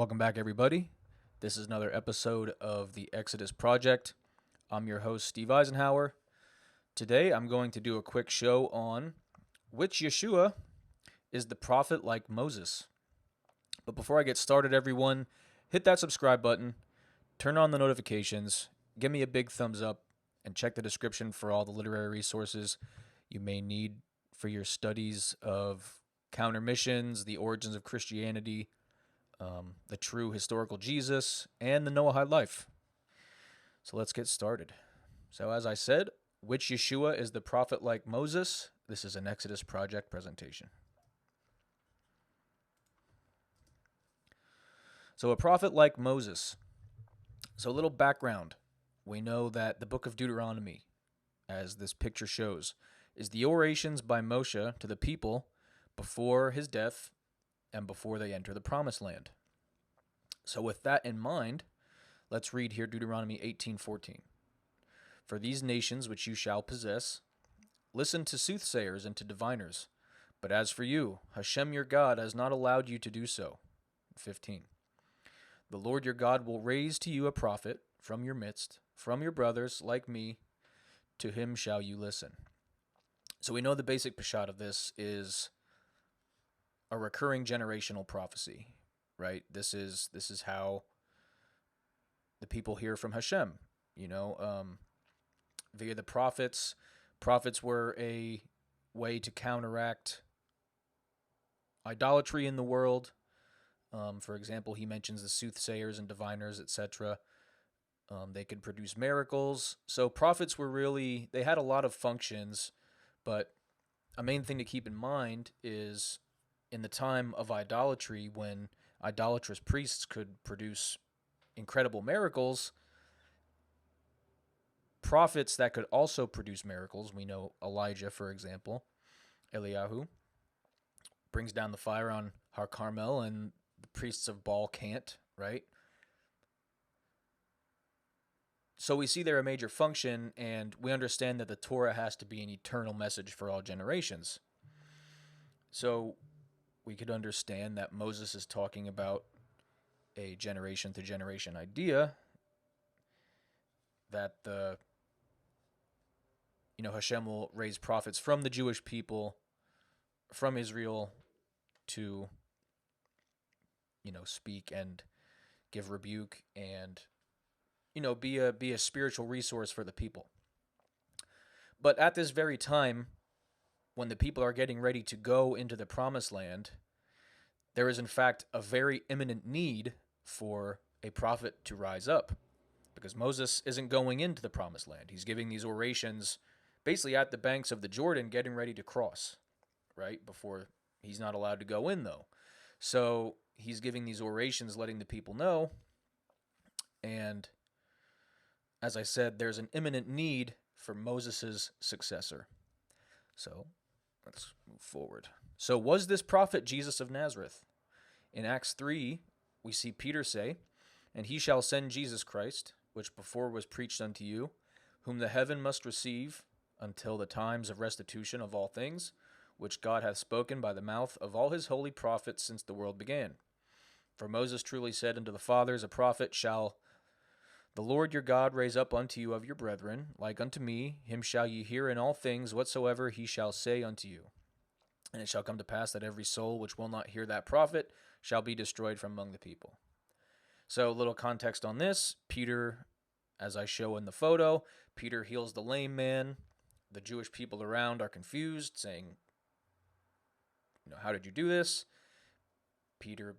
Welcome back, everybody. This is another episode of the Exodus Project. I'm your host, Steve Eisenhower. Today, I'm going to do a quick show on which Yeshua is the prophet like Moses. But before I get started, everyone, hit that subscribe button, turn on the notifications, give me a big thumbs up, and check the description for all the literary resources you may need for your studies of counter-missions, the origins of Christianity, the true historical Jesus, and the Noachide life. So let's get started. So as I said, which Yeshua is the prophet like Moses? This is an Exodus Project presentation. So a prophet like Moses. So a little background. We know that the book of Deuteronomy, as this picture shows, is the orations by Moshe to the people before his death and before they enter the promised land. So with that in mind, let's read here Deuteronomy 18:14. For these nations which you shall possess, listen to soothsayers and to diviners. But as for you, Hashem your God has not allowed you to do so. 15. The Lord your God will raise to you a prophet from your midst, from your brothers, like me. To him shall you listen. So we know the basic pshat of this is a recurring generational prophecy, right? This is how the people hear from Hashem, via the prophets. Prophets were a way to counteract idolatry in the world. For example, he mentions the soothsayers and diviners, etc. They could produce miracles. So prophets were really, they had a lot of functions, but a main thing to keep in mind is in the time of idolatry, when idolatrous priests could produce incredible miracles, prophets that could also produce miracles, we know Elijah, for example, Eliyahu, brings down the fire on Har Carmel, and the priests of Baal can't, right? So we see there a major function, and we understand that the Torah has to be an eternal message for all generations. So we could understand that Moses is talking about a generation-to-generation idea that Hashem will raise prophets from the Jewish people, from Israel, to speak and give rebuke and be a spiritual resource for the people. But at this very time, when the people are getting ready to go into the promised land, there is in fact a very imminent need for a prophet to rise up, because Moses isn't going into the promised land. He's giving these orations basically at the banks of the Jordan, getting ready to cross, right? Before he's not allowed to go in, though. So he's giving these orations, letting the people know. And as I said, there's an imminent need for Moses' successor. So let's move forward. So was this prophet Jesus of Nazareth? In Acts 3, we see Peter say, "And he shall send Jesus Christ, which before was preached unto you, whom the heaven must receive until the times of restitution of all things, which God hath spoken by the mouth of all his holy prophets since the world began. For Moses truly said unto the fathers, a prophet shall the Lord your God raise up unto you of your brethren, like unto me, him shall ye hear in all things whatsoever he shall say unto you. And it shall come to pass that every soul which will not hear that prophet shall be destroyed from among the people." So a little context on this. Peter, as I show in the photo, Peter heals the lame man. The Jewish people around are confused, saying, how did you do this? Peter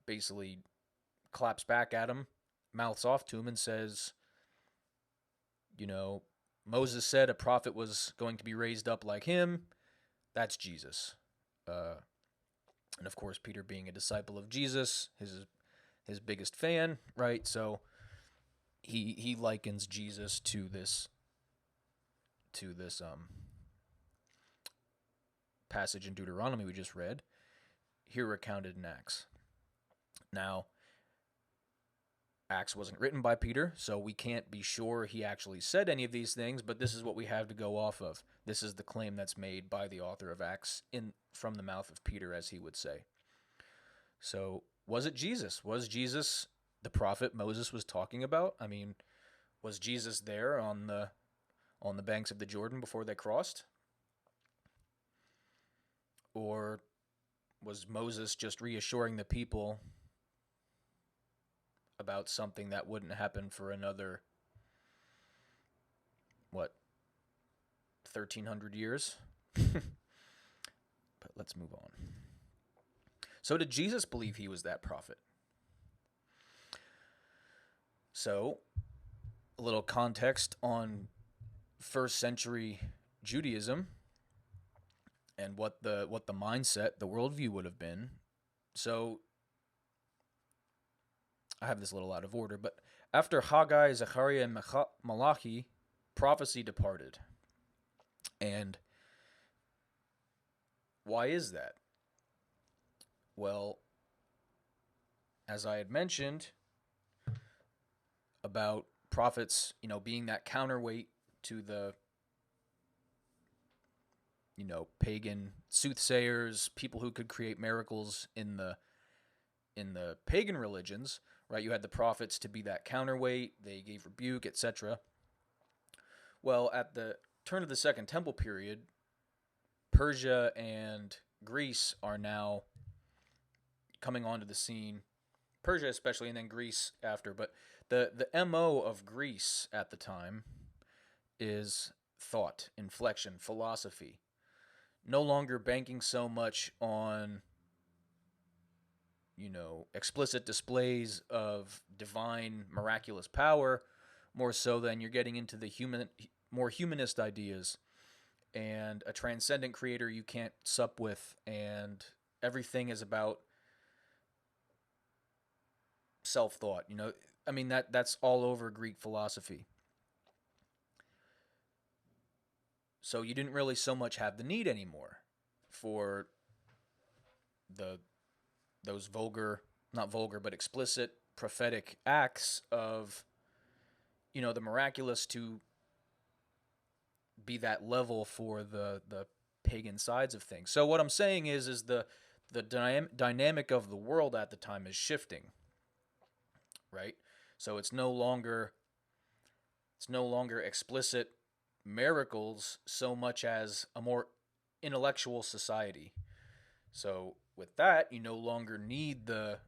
basically claps back at him, mouths off to him, and says, Moses said a prophet was going to be raised up like him. That's Jesus. And of course, Peter being a disciple of Jesus, his biggest fan, right? So he likens Jesus to this passage in Deuteronomy we just read, here recounted in Acts. Now, Acts wasn't written by Peter, so we can't be sure he actually said any of these things, but this is what we have to go off of. This is the claim that's made by the author of Acts from the mouth of Peter, as he would say. So Was it Jesus? Was Jesus the prophet Moses was talking about? I mean, was Jesus there on the banks of the Jordan before they crossed? Or was Moses just reassuring the people about something that wouldn't happen for another, what, 1,300 years? But let's move on. So did Jesus believe he was that prophet? So, a little context on first century Judaism and what the mindset, the worldview would have been. So, I have this a little out of order, but after Haggai, Zechariah, and Malachi, prophecy departed. And why is that? Well, as I had mentioned about prophets, being that counterweight to the, pagan soothsayers, people who could create miracles in the pagan religions, right? You had the prophets to be that counterweight. They gave rebuke, etc. Well, at the turn of the Second Temple period, Persia and Greece are now coming onto the scene. Persia especially, and then Greece after. But the MO of Greece at the time is thought, inflection, philosophy. No longer banking so much on, explicit displays of divine miraculous power, more so than you're getting into the more humanist ideas and a transcendent creator you can't sup with, and everything is about self-thought. I mean, that's all over Greek philosophy. So you didn't really so much have the need anymore for those not vulgar, but explicit prophetic acts of, the miraculous to be that level for the pagan sides of things. So what I'm saying is the dynamic of the world at the time is shifting, right? So it's no longer explicit miracles so much as a more intellectual society. So with that, you no longer need that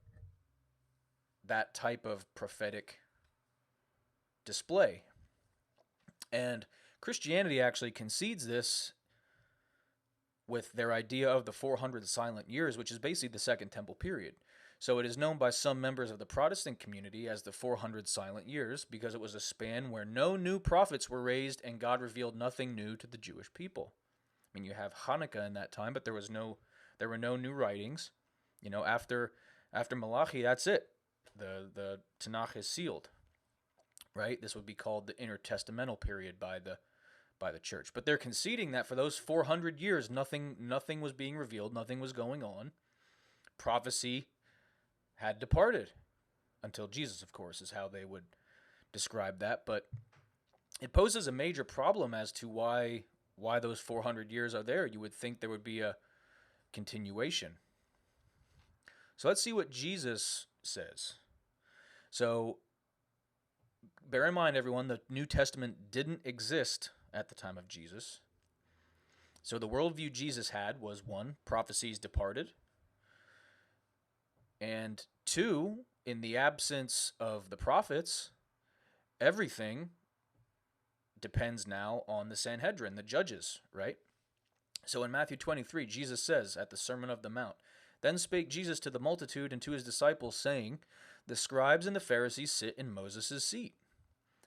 type of prophetic display. And Christianity actually concedes this with their idea of the 400 silent years, which is basically the Second Temple period. So it is known by some members of the Protestant community as the 400 silent years because it was a span where no new prophets were raised and God revealed nothing new to the Jewish people. I mean, you have Hanukkah in that time, but there were no new writings. After Malachi, that's it. The Tanakh is sealed, right? This would be called the intertestamental period by the church. But they're conceding that for those 400 years, nothing was being revealed, nothing was going on. Prophecy had departed until Jesus, of course, is how they would describe that. But it poses a major problem as to why those 400 years are there. You would think there would be a continuation. So let's see what Jesus says. So bear in mind, everyone, the New Testament didn't exist at the time of Jesus. So the worldview Jesus had was 1, prophecies departed. And 2, in the absence of the prophets, everything depends now on the Sanhedrin, the judges, right? So in Matthew 23, Jesus says at the Sermon of the Mount, "Then spake Jesus to the multitude and to his disciples, saying, The scribes and the Pharisees sit in Moses' seat.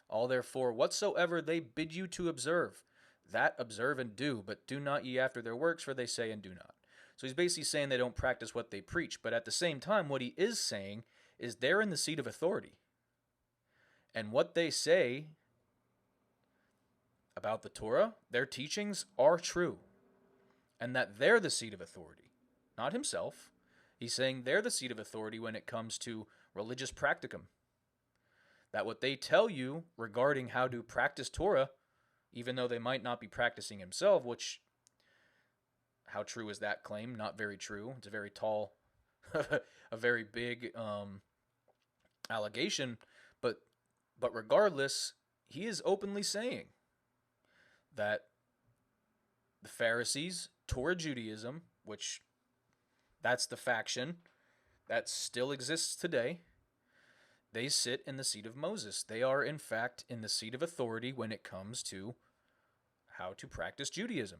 All therefore whatsoever they bid you to observe, that observe and do, but do not ye after their works, for they say and do not." So he's basically saying they don't practice what they preach. But at the same time, what he is saying is they're in the seat of authority. And what they say about the Torah, their teachings are true. And that they're the seat of authority, not himself. He's saying they're the seat of authority when it comes to religious practicum. That what they tell you regarding how to practice Torah, even though they might not be practicing himself, which, how true is that claim? Not very true. It's a very tall a very big allegation, but regardless, he is openly saying that the Pharisees, Torah Judaism, which that's the faction that still exists today, they sit in the seat of Moses. They are, in fact, in the seat of authority when it comes to how to practice Judaism.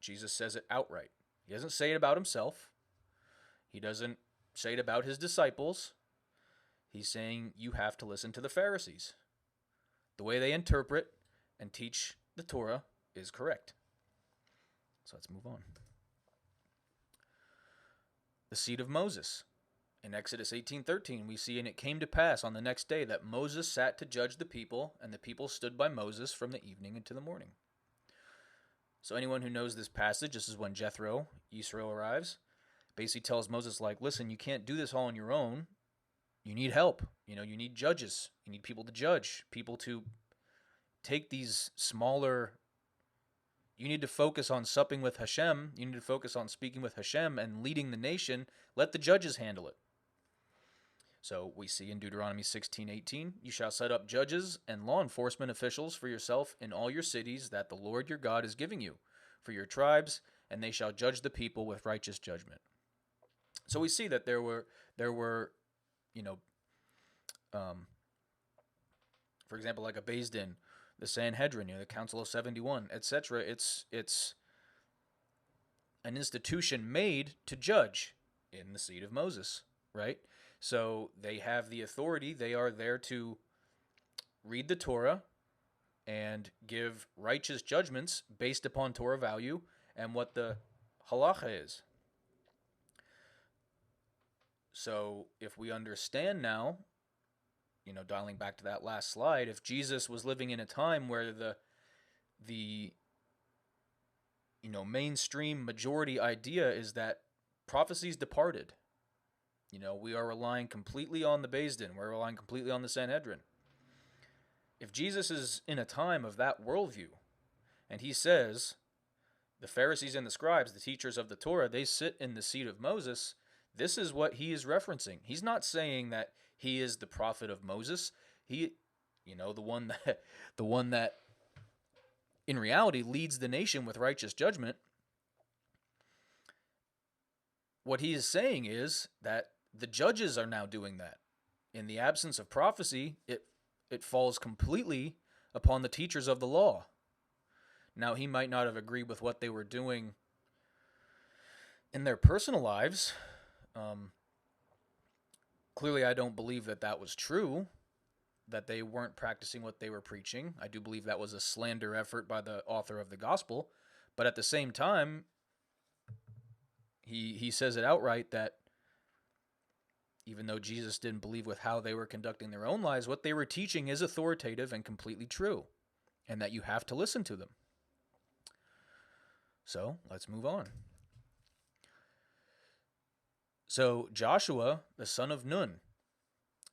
Jesus says it outright. He doesn't say it about himself. He doesn't say it about his disciples. He's saying you have to listen to the Pharisees. The way they interpret and teach the Torah is correct. So let's move on. The seat of Moses. In Exodus 18:13, we see, and it came to pass on the next day that Moses sat to judge the people, and the people stood by Moses from the evening until the morning. So anyone who knows this passage, this is when Jethro, Yisrael, arrives, basically tells Moses, like, listen, you can't do this all on your own. You need help. You need judges. You need people to judge, people to take these smaller. You need to focus on supping with Hashem. You need to focus on speaking with Hashem and leading the nation. Let the judges handle it. So we see in Deuteronomy 16:18, you shall set up judges and law enforcement officials for yourself in all your cities that the Lord your God is giving you, for your tribes, and they shall judge the people with righteous judgment. So we see that there were, for example, like a Beis Din, the Sanhedrin, the Council of 71, etc. It's an institution made to judge in the seat of Moses, right? So they have the authority. They are there to read the Torah and give righteous judgments based upon Torah value and what the halacha is. So if we understand now, dialing back to that last slide, if Jesus was living in a time where the mainstream majority idea is that prophecies departed, we are relying completely on the Beis Din, we're relying completely on the Sanhedrin. If Jesus is in a time of that worldview, and he says the Pharisees and the scribes, the teachers of the Torah, they sit in the seat of Moses, this is what he is referencing. He's not saying that he is the prophet of Moses. He, the one that in reality leads the nation with righteous judgment. What he is saying is that the judges are now doing that. In the absence of prophecy, it falls completely upon the teachers of the law. Now, he might not have agreed with what they were doing in their personal lives. Clearly, I don't believe that was true, that they weren't practicing what they were preaching. I do believe that was a slander effort by the author of the gospel. But at the same time, he says it outright that even though Jesus didn't believe with how they were conducting their own lives, what they were teaching is authoritative and completely true, and that you have to listen to them. So let's move on. So Joshua, the son of Nun.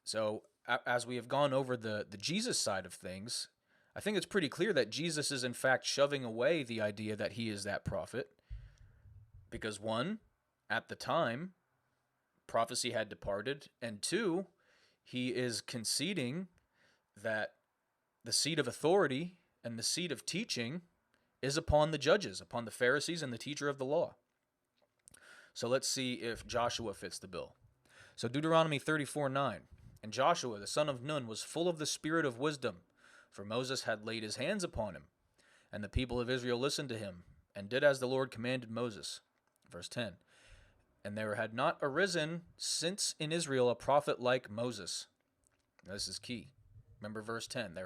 So as we have gone over the Jesus side of things, I think it's pretty clear that Jesus is in fact shoving away the idea that he is that prophet. Because one, at the time, prophecy had departed. And two, he is conceding that the seat of authority and the seat of teaching is upon the judges, upon the Pharisees and the teacher of the law. So let's see if Joshua fits the bill. So Deuteronomy 34:9, and Joshua, the son of Nun, was full of the spirit of wisdom, for Moses had laid his hands upon him. And the people of Israel listened to him, and did as the Lord commanded Moses. Verse 10, and there had not arisen since in Israel a prophet like Moses. Now, this is key. Remember verse 10,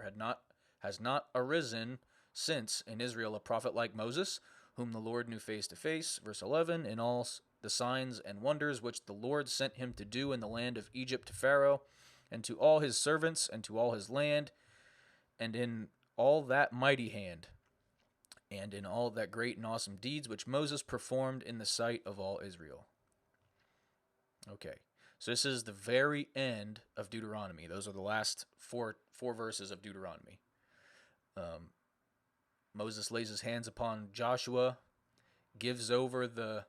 has not arisen since in Israel a prophet like Moses, whom the Lord knew face to face. Verse 11, in all the signs and wonders which the Lord sent him to do in the land of Egypt to Pharaoh, and to all his servants, and to all his land, and in all that mighty hand, and in all that great and awesome deeds which Moses performed in the sight of all Israel. Okay, so this is the very end of Deuteronomy. Those are the last four verses of Deuteronomy. Moses lays his hands upon Joshua, gives over the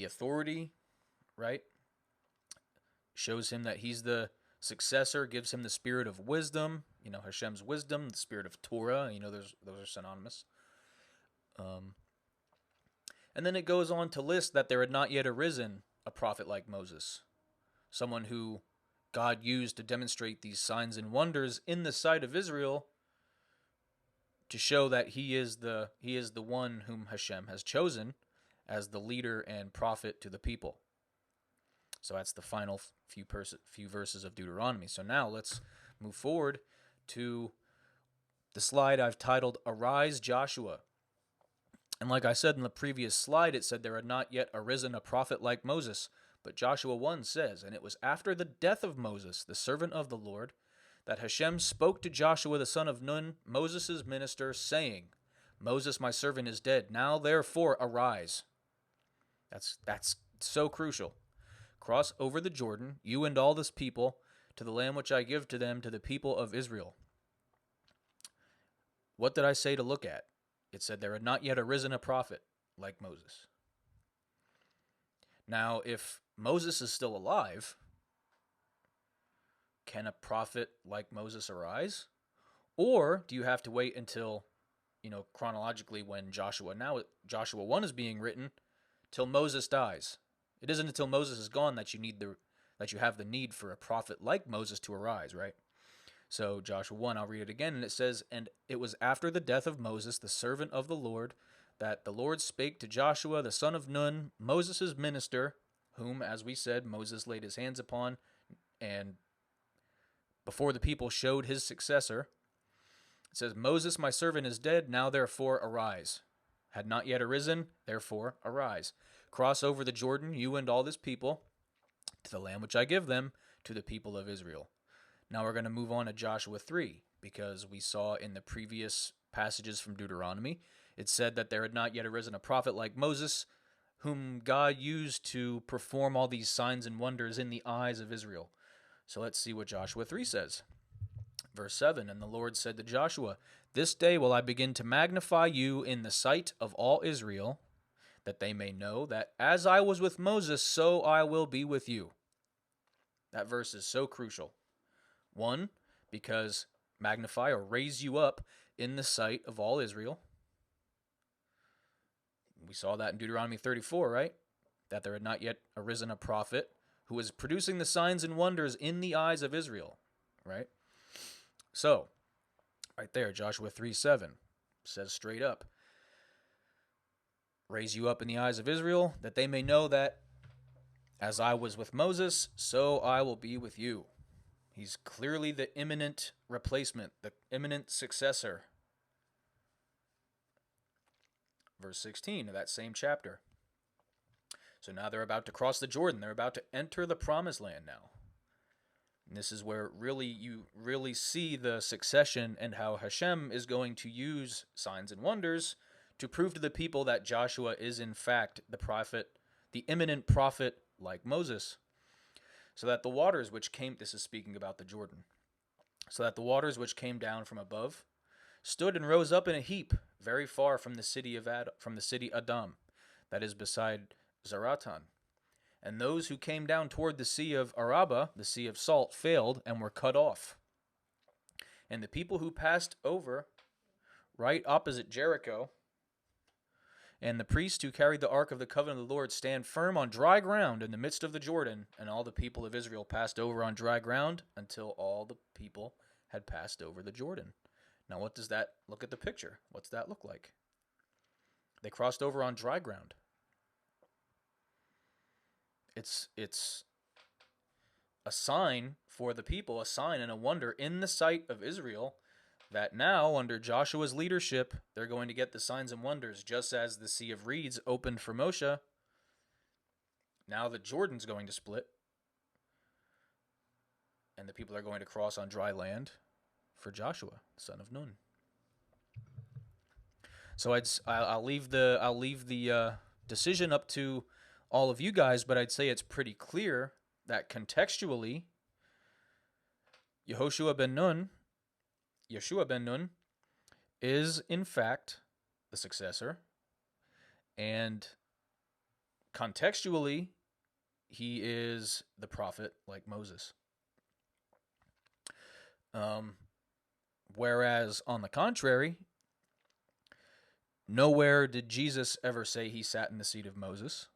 authority, right? Shows him that he's the successor, gives him the spirit of wisdom, Hashem's wisdom, the spirit of Torah, those are synonymous. And then it goes on to list that there had not yet arisen a prophet like Moses, someone who God used to demonstrate these signs and wonders in the sight of Israel to show that he is the one whom Hashem has chosen as the leader and prophet to the people. So that's the final few verses of Deuteronomy. So now let's move forward to the slide I've titled Arise Joshua. And like I said in the previous slide, it said there had not yet arisen a prophet like Moses. But Joshua 1 says, and it was after the death of Moses, the servant of the Lord, that Hashem spoke to Joshua the son of Nun, Moses' minister, saying, Moses my servant is dead. Now therefore arise. That's so crucial. Cross over the Jordan, you and all this people, to the land which I give to them, to the people of Israel. What did I say to look at? It said there had not yet arisen a prophet like Moses. Now, if Moses is still alive, can a prophet like Moses arise? Or do you have to wait until, chronologically when Joshua 1 is being written, till Moses dies? It isn't until Moses is gone that you have the need for a prophet like Moses to arise, right? So Joshua 1, I'll read it again, and it says, And it was after the death of Moses, the servant of the Lord, that the Lord spake to Joshua the son of Nun, Moses' minister, whom, as we said, Moses laid his hands upon, and before the people showed his successor. It says, Moses my servant is dead, now therefore arise. Had not yet arisen, therefore arise. Cross over the Jordan, you and all this people, to the land which I give them, to the people of Israel. Now we're going to move on to Joshua 3, because we saw in the previous passages from Deuteronomy, it said that there had not yet arisen a prophet like Moses, whom God used to perform all these signs and wonders in the eyes of Israel. So let's see what Joshua 3 says. Verse 7, And the Lord said to Joshua, This day will I begin to magnify you in the sight of all Israel, that they may know that as I was with Moses, so I will be with you. That verse is so crucial. One, because magnify or raise you up in the sight of all Israel. We saw that in Deuteronomy 34, right? That there had not yet arisen a prophet who was producing the signs and wonders in the eyes of Israel, right? So, right there, Joshua 3:7 says straight up, raise you up in the eyes of Israel, that they may know that as I was with Moses, so I will be with you. He's clearly the imminent replacement, the imminent successor. Verse 16 of that same chapter. So now they're about to cross the Jordan. They're about to enter the promised land now. And this is where you really see the succession and how Hashem is going to use signs and wonders to prove to the people that Joshua is in fact the prophet, the imminent prophet like Moses. So that the waters which came, this is speaking about the Jordan, so that the waters which came down from above stood and rose up in a heap very far from the city Adam, that is beside Zaratan. And those who came down toward the sea of Arabah, the sea of salt, failed and were cut off. And the people who passed over right opposite Jericho, and the priests who carried the ark of the covenant of the Lord stand firm on dry ground in the midst of the Jordan, and all the people of Israel passed over on dry ground until all the people had passed over the Jordan. Now what does that, look at the picture. What's that look like? They crossed over on dry ground. It's a sign for the people, a sign and a wonder in the sight of Israel, that now, under Joshua's leadership, they're going to get the signs and wonders, just as the Sea of Reeds opened for Moshe. Now the Jordan's going to split, and the people are going to cross on dry land for Joshua, son of Nun. So I'll leave the decision up to all of you guys, but I'd say it's pretty clear that contextually, Yeshua ben Nun is in fact the successor, and contextually, he is the prophet like Moses. Whereas, on the contrary, nowhere did Jesus ever say he sat in the seat of Moses.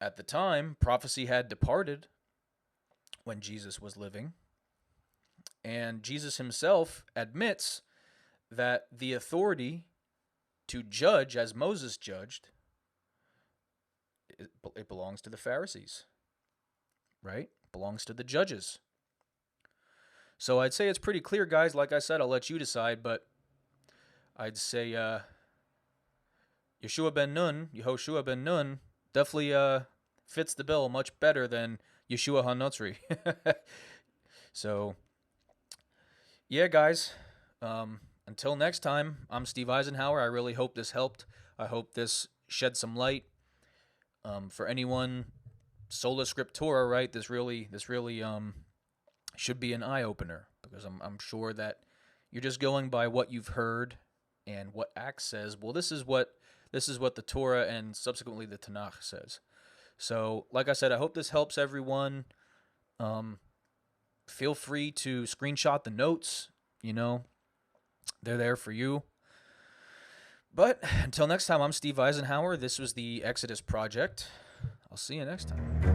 At the time, prophecy had departed when Jesus was living. And Jesus himself admits that the authority to judge as Moses judged, it belongs to the Pharisees, right? It belongs to the judges. So I'd say it's pretty clear, guys. Like I said, I'll let you decide, but I'd say Yehoshua ben Nun, definitely fits the bill much better than Yeshua HaNotzri. So, yeah, guys. Until next time, I'm Steve Eisenhower. I really hope this helped. I hope this shed some light for anyone sola scriptura. Right? This really should be an eye opener, because I'm sure that you're just going by what you've heard and what Acts says. Well, this is what the Torah and subsequently the Tanakh says. So, like I said, I hope this helps everyone. Feel free to screenshot the notes. They're there for you. But until next time, I'm Steve Eisenhower. This was the Exodus Project. I'll see you next time.